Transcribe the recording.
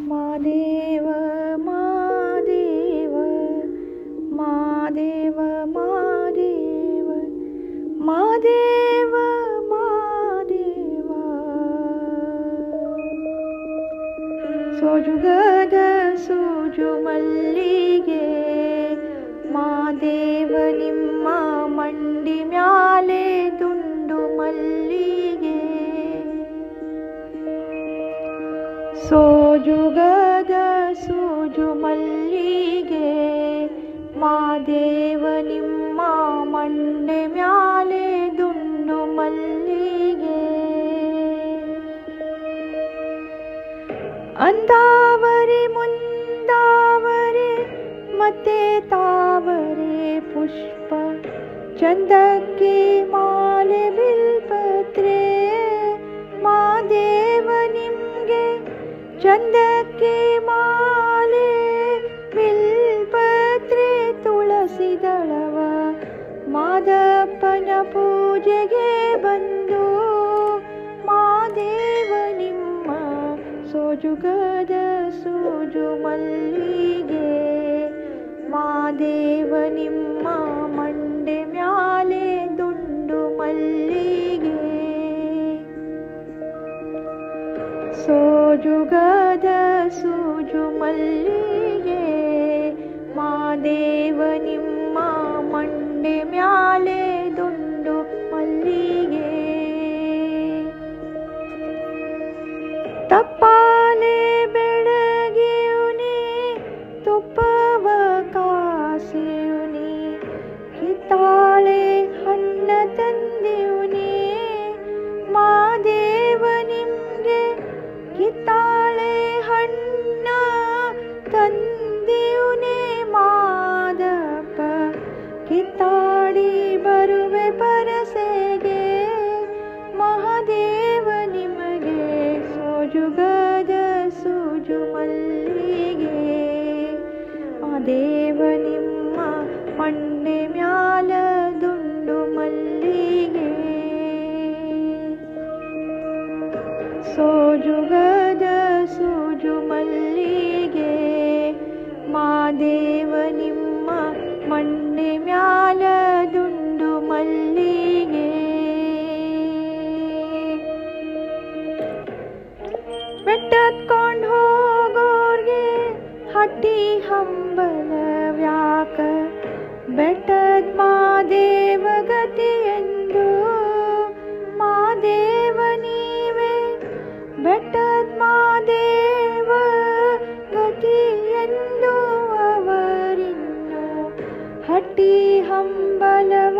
ಮಾದೇವ ಮಾದೇವ ಮಾದೇವ ಮಾದೇವ ಮಾದೇವ ಮಾದೇವ ಸೋಜುಗದ ಸೂಜು ಮಲ್ಲಿಗೆ ಮಾದೇವ ನಿಮ್ಮ ಮಂಡಿ ಮ್ಯಾಲೆ ದುಂಡು ಮಲ್ಲಿಗೆ ಸೋಜುಗದ ಸೂಜು ಮಲ್ಲಿಗೆ ಮಾದೇವ ನಿಮ್ಮ ಮಂಡೆ ಮ್ಯಾಲೆ ದುಂಡು ಮಲ್ಲಿಗೆ ಅಂದಾವರೆ ಮುಂದಾವರೆ ಮತ್ತೆ ತಾವರೆ ಪುಷ್ಪ ಚಂದಕ್ಕೆ ಮಾಲೆ ಬಿಲ್ಪತ್ರೆ ಮಾದೇವ ನಿಮ್ಗೆ ಚಂದಕ್ಕೆ ಮಾಲೆ ಬಿಲ್ಪತ್ರೆ ತುಳಸಿ ದಳವ ಮಾದಪ್ಪನ ಪೂಜೆಗೆ ಬಂದು ಮಾದೇವ ನಿಮ್ಮ ಸೋಜುಗದ ಸೂಜು ಮಲ್ಲಿಗೆ ಮಾದೇವ ನಿಮ್ಮ ಮಂಡೆ ಮ್ಯಾಲೆ ದುಂಡು ಮಲ್ಲಿಗೆ ಸೋಜುಗದ ಸೂಜು ಮಲ್ಲಿಗೆ ಮಾದೇವ ನಿಮ್ಮ ಮಂಡೆ ಮ್ಯಾಲೆ ದುಂಡು ಮಲ್ಲಿಗೆ ತಪ್ಪಾಲೆ ಬೆಳಗಿಯುನಿ ತುಪ್ಪವ ಕಾಸಿಯುನಿ ಕಿತ್ತಾಳೆ ಹಣ್ಣ ತಂದಿಯುನಿ ಮಾದೇವ ನಿಮ್ಗೆ ಕಿತ್ತಾಳೆ ಹಣ್ಣ ತಂದಿಯುನಿ ಮಾದಪ್ಪ ಕಿತ್ತಾಡಿ ಬರುವೆ ಪರಸೆಗೆ ಮಹಾದೇವ ನಿಮಗೆ ಸೋಜುಗದ ಸೂಜು ಮಲ್ಲಿಗೆ ಮಾದೇವ ನಿಮ್ಮ ಮಂಡೆ ಮ್ಯಾಲ ದುಂಡು ಮಲ್ಲಿಗೆ ಸೋಜುಗದ ಸೂಜು ಮಲ್ಲಿಗೆ ಮಾದೇವ ನಿಮ್ಮ ಮಂಡೆ ಮ್ಯಾಲ ದುಂಡು ಮಲ್ಲಿಗೆ ಬೆಟ್ಟತ್ಕೊಂಡು ಹೋಗೋರ್ಗೆ ಹಟ್ಟಿ ಹಂಬಲವ್ಯಾಕ ಬೆಟ್ಟದ ಮಾದೇವ ಗತಿ ಎಂದು ಮಾದೇವ ನೀವೇ ಬೆಟ್ಟದ ಮಾದೇವ ಗತಿ ಎಂದು ಅವರಿನ್ನು ಹಟ್ಟಿ ಹಂಬಲವ